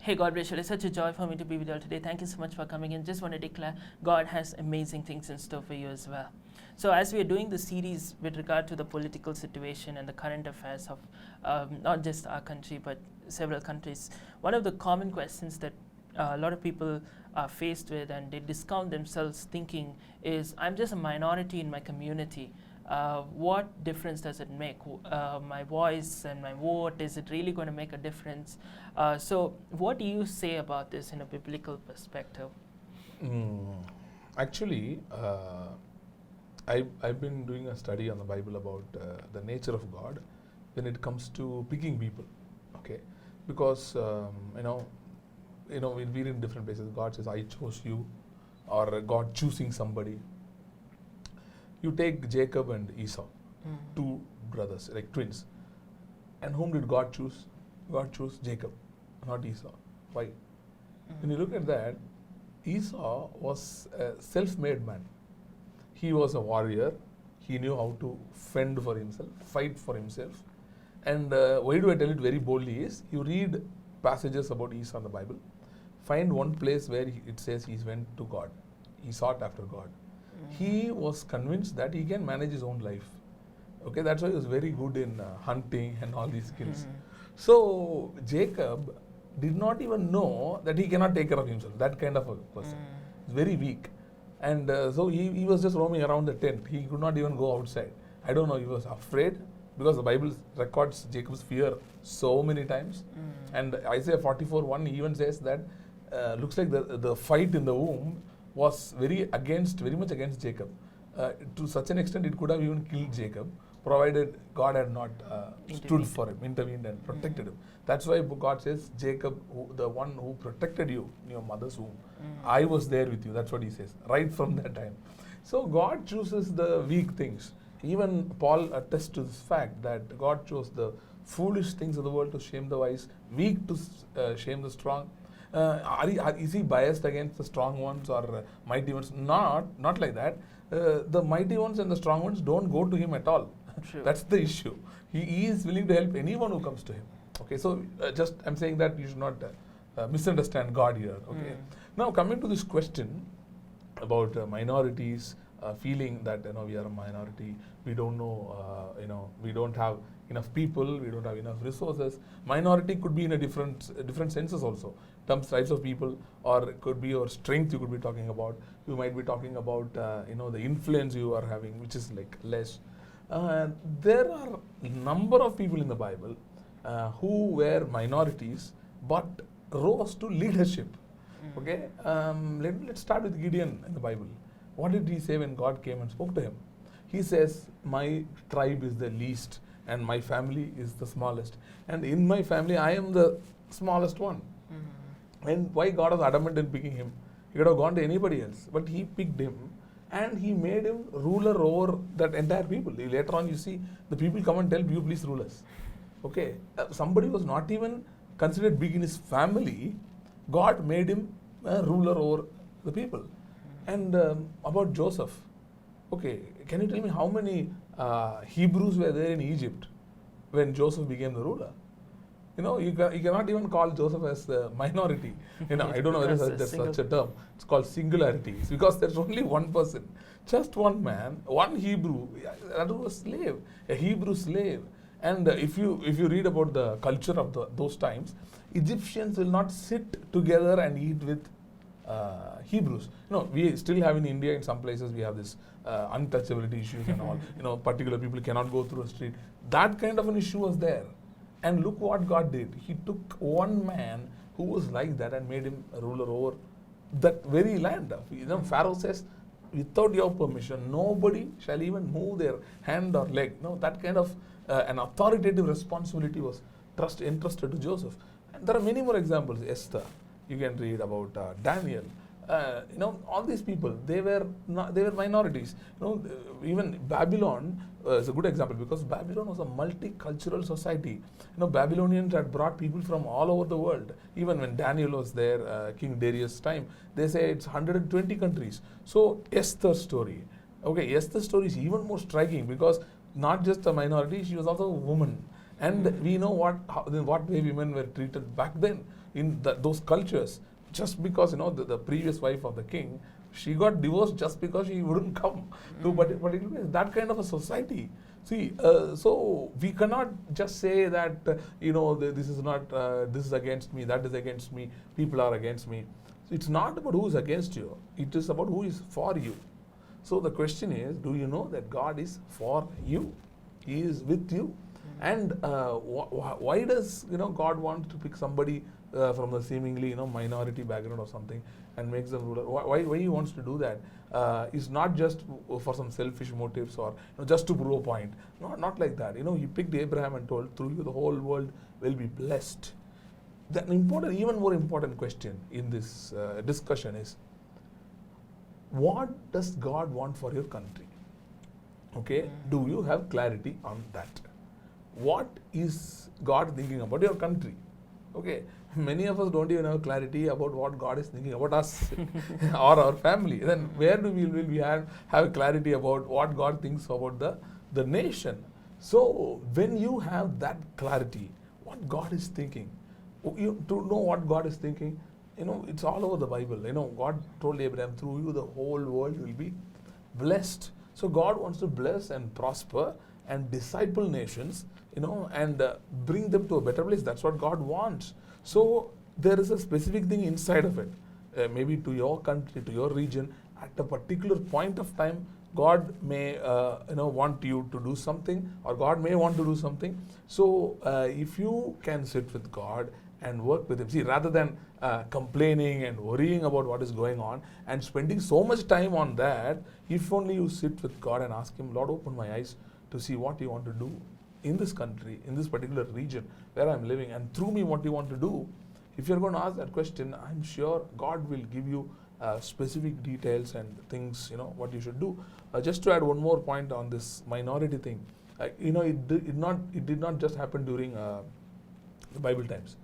Hey, God bless you. It's such a joy for me to be with you all today. Thank you so much for coming in. Just want to declare God has amazing things in store for you as well. So, as we are doing the series with regard to the political situation and the current affairs of not just our country but several countries, one of the common questions that a lot of people are faced with and they discount themselves thinking is, I'm just a minority in my community. What difference does it make? My voice and my vote, is it really going to make a difference? So what do you say about this in a biblical perspective? Actually, I've been doing a study on the Bible about the nature of God when it comes to picking people. Okay, because we read in different places. God says, "I chose you," or God choosing somebody. You take Jacob and Esau, two brothers, like twins. And whom did God choose? God chose Jacob, not Esau. Why? When you look at that, Esau was a self-made man. He was a warrior. He knew how to fend for himself, fight for himself. And why do I tell it very boldly is, you read passages about Esau in the Bible, find one place where it says he went to God. He sought after God. He was convinced that he can manage his own life. Okay, that's why he was very good in hunting and all these skills. So Jacob did not even know that he cannot take care of himself. That kind of a person. He's very weak. And so he was just roaming around the tent. He could not even go outside. I don't know, he was afraid, because the Bible records Jacob's fear so many times. And Isaiah 44:1 even says that looks like the fight in the womb was very much against Jacob. To such an extent, it could have even killed Jacob, provided God had not stood for him, intervened and protected him. That's why God says, Jacob, the one who protected you in your mother's womb, I was there with you. That's what he says, right from that time. So God chooses the weak things. Even Paul attests to this fact that God chose the foolish things of the world to shame the wise, weak to shame the strong. Is he biased against the strong ones or mighty ones? Not like that. The mighty ones and the strong ones don't go to him at all. True. That's the issue. He is willing to help anyone who comes to him. Okay, so I'm saying that you should not misunderstand God here. Okay. Now coming to this question about minorities, feeling that we are a minority, we don't know, we don't have enough people, we don't have enough resources. Minority could be in a different senses also. Types of people, or it could be your strength you could be talking about. You might be talking about the influence you are having, which is like less. There are a number of people in the Bible who were minorities but rose to leadership. Okay, let's start with Gideon in the Bible. What did he say when God came and spoke to him? He says, my tribe is the least and my family is the smallest. And in my family, I am the smallest one. And why God was adamant in picking him? He could have gone to anybody else, but he picked him and he made him ruler over that entire people. Later on, you see, the people come and tell, you please rule us. Okay, somebody was not even considered big in his family. God made him a ruler over the people. And about Joseph, okay, can you tell me how many Hebrews were there in Egypt when Joseph became the ruler? You cannot even call Joseph as the minority. I don't know whether there's such a term. It's called singularity. It's because there's only one person, just one man, one Hebrew. That was a slave, a Hebrew slave. And if you read about the culture of those times, Egyptians will not sit together and eat with Hebrews. We still have in India, in some places, we have this untouchability issues and all. Particular people cannot go through a street. That kind of an issue was there. And look what God did. He took one man who was like that and made him a ruler over that very land. Pharaoh says, without your permission, nobody shall even move their hand or leg. That kind of an authoritative responsibility was entrusted to Joseph. And there are many more examples. Esther, you can read about Daniel. All these people, they were minorities. Even Babylon is a good example, because Babylon was a multicultural society. Babylonians had brought people from all over the world. Even when Daniel was there, King Darius' time, they say it's 120 countries. So Esther's story. Okay, Esther's story is even more striking, because not just a minority, she was also a woman. And we know in what way women were treated back then in those cultures. Just because the previous wife of the king, she got divorced just because she wouldn't come to particular place. That kind of a society. See, so we cannot just say that this is not this is against me, that is against me, people are against me. So it's not about who is against you. It is about who is for you. So the question is, do you know that God is for you? He is with you. And why does God want to pick somebody from a seemingly minority background or something and makes them ruler? Why he wants to do that? Is not just for some selfish motives or just to prove a point. No, not like that. He picked Abraham and told, through you the whole world will be blessed. The even more important question in this discussion is, what does God want for your country? Okay, do you have clarity on that? What is God thinking about your country? Okay, many of us don't even have clarity about what God is thinking about us or our family. Then where will we have clarity about what God thinks about the nation? So when you have that clarity, what God is thinking, to know what God is thinking, it's all over the Bible. God told Abraham, through you the whole world will be blessed. So God wants to bless and prosper and disciple nations, and bring them to a better place. That's what God wants. So there is a specific thing inside of it. Maybe to your country, to your region, at a particular point of time, God may want you to do something, or God may want to do something. So if you can sit with God and work with Him, see, rather than complaining and worrying about what is going on and spending so much time on that, if only you sit with God and ask Him, Lord, open my eyes to see what you want to do in this country, in this particular region where I'm living, and through me what you want to do. If you're going to ask that question, I'm sure God will give you specific details and things, what you should do. Just to add one more point on this minority thing, it did not just happen during the Bible times.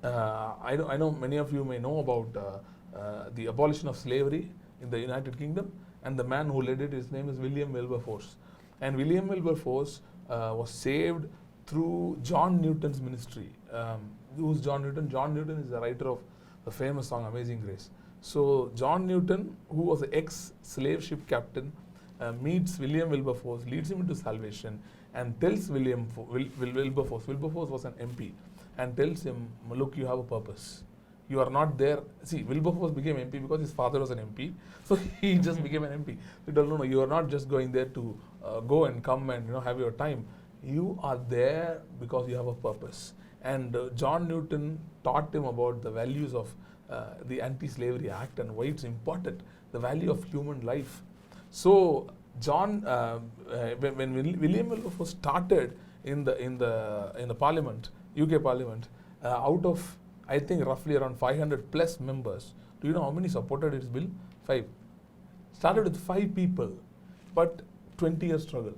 I know many of you may know about the abolition of slavery in the United Kingdom, and the man who led it, his name is William Wilberforce. And William Wilberforce was saved through John Newton's ministry. Who's John Newton? John Newton is the writer of the famous song Amazing Grace. So John Newton, who was an ex-slave ship captain, meets William Wilberforce, leads him into salvation, and tells Wilberforce was an MP, and tells him, look, you have a purpose. You are not there. See, Wilberforce became MP because his father was an MP, so he just became an MP. He told, no, you are not just going there to go and come and have your time. You are there because you have a purpose. And John Newton taught him about the values of the Anti-Slavery Act and why it's important, the value of human life. So when William Wilberforce started in the Parliament, UK Parliament, out of I think roughly around 500 plus members, do you know how many supported his bill? 5. Started with 5 people, but 20-year struggle.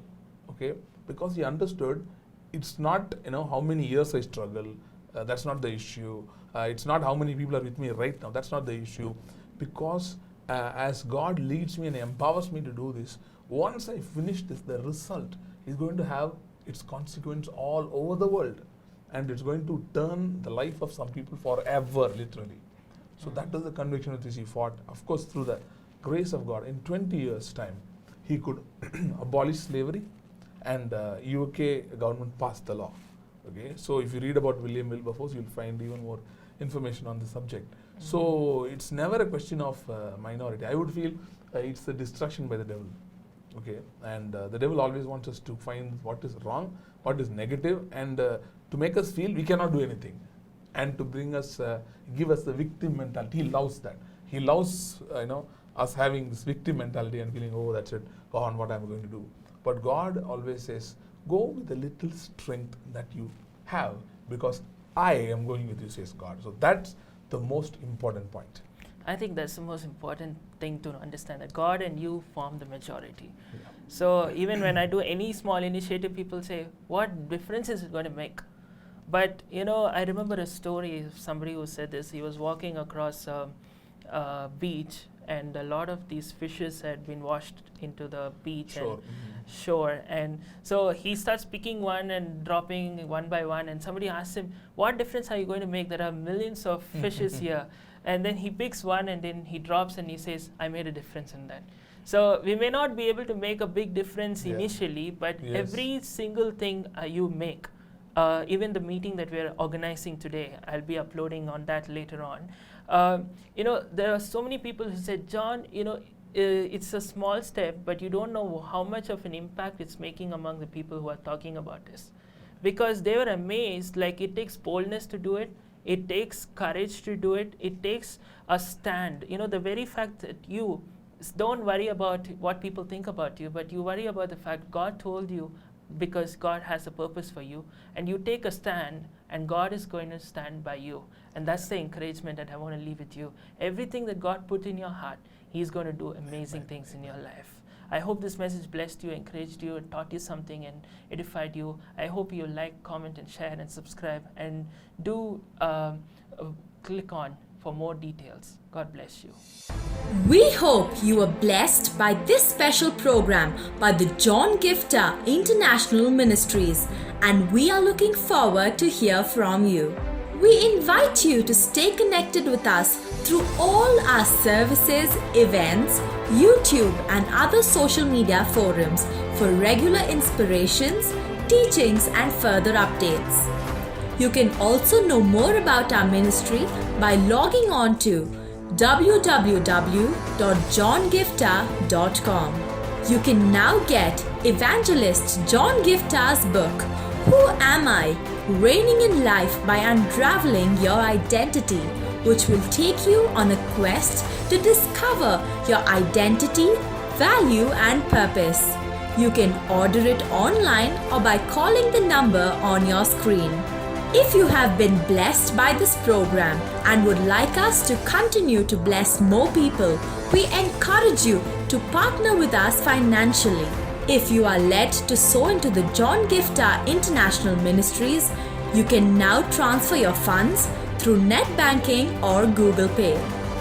Okay, because he understood it's not how many years I struggle. That's not the issue. It's not how many people are with me right now. That's not the issue. Because as God leads me and empowers me to do this, once I finish this, the result is going to have its consequence all over the world. And it's going to turn the life of some people forever, literally. So that is the conviction with which he fought. Of course, through the grace of God, in 20 years' time, he could abolish slavery, and UK government passed the law. Okay, so if you read about William Wilberforce, you'll find even more information on the subject. So it's never a question of minority. I would feel it's a distraction by the devil. Okay, and the devil always wants us to find what is wrong, what is negative, and to make us feel we cannot do anything, and to bring us, give us the victim mentality. He loves that. He loves, us having this victim mentality and feeling, oh, that's it, go on, what I'm going to do. But God always says, go with the little strength that you have, because I am going with you, says God. So that's the most important point. I think that's the most important thing to understand, that God and you form the majority. Yeah. So even when I do any small initiative, people say, what difference is it going to make? But, I remember a story of somebody who said this. He was walking across beach, and a lot of these fishes had been washed into the beach Sure. and shore. And so he starts picking one and dropping one by one, and somebody asks him, what difference are you going to make? There are millions of fishes here. And then he picks one and then he drops and he says, I made a difference in that. So we may not be able to make a big difference initially, but every single thing you make, even the meeting that we're organizing today, I'll be uploading on that later on. There are so many people who said, John, it's a small step, but you don't know how much of an impact it's making among the people who are talking about this. Because they were amazed, like it takes boldness to do it, it takes courage to do it, it takes a stand. The very fact that you don't worry about what people think about you, but you worry about the fact God told you, because God has a purpose for you, and you take a stand, and God is going to stand by you. And that's the encouragement that I want to leave with you. Everything that God put in your heart, He's going to do amazing things in your life. I hope this message blessed you, encouraged you, and taught you something, and edified you. I hope you like, comment, and share, and subscribe, and do click on for more details. God bless you. We hope you were blessed by this special program by the John Giftah International Ministries, and we are looking forward to hear from you. We invite you to stay connected with us through all our services, events, YouTube, and other social media forums for regular inspirations, teachings, and further updates. You can also know more about our ministry by logging on to www.johngiftah.com. You can now get Evangelist John Giftah's book, Who Am I? Reigning in Life by Unravelling Your Identity, which will take you on a quest to discover your identity, value, and purpose. You can order it online or by calling the number on your screen. If you have been blessed by this program and would like us to continue to bless more people, we encourage you to partner with us financially. If you are led to sow into the John Giftah International Ministries, you can now transfer your funds through net banking or Google Pay.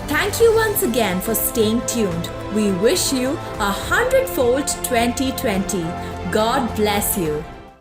Thank you once again for staying tuned. We wish you 100-fold 2020. God bless you.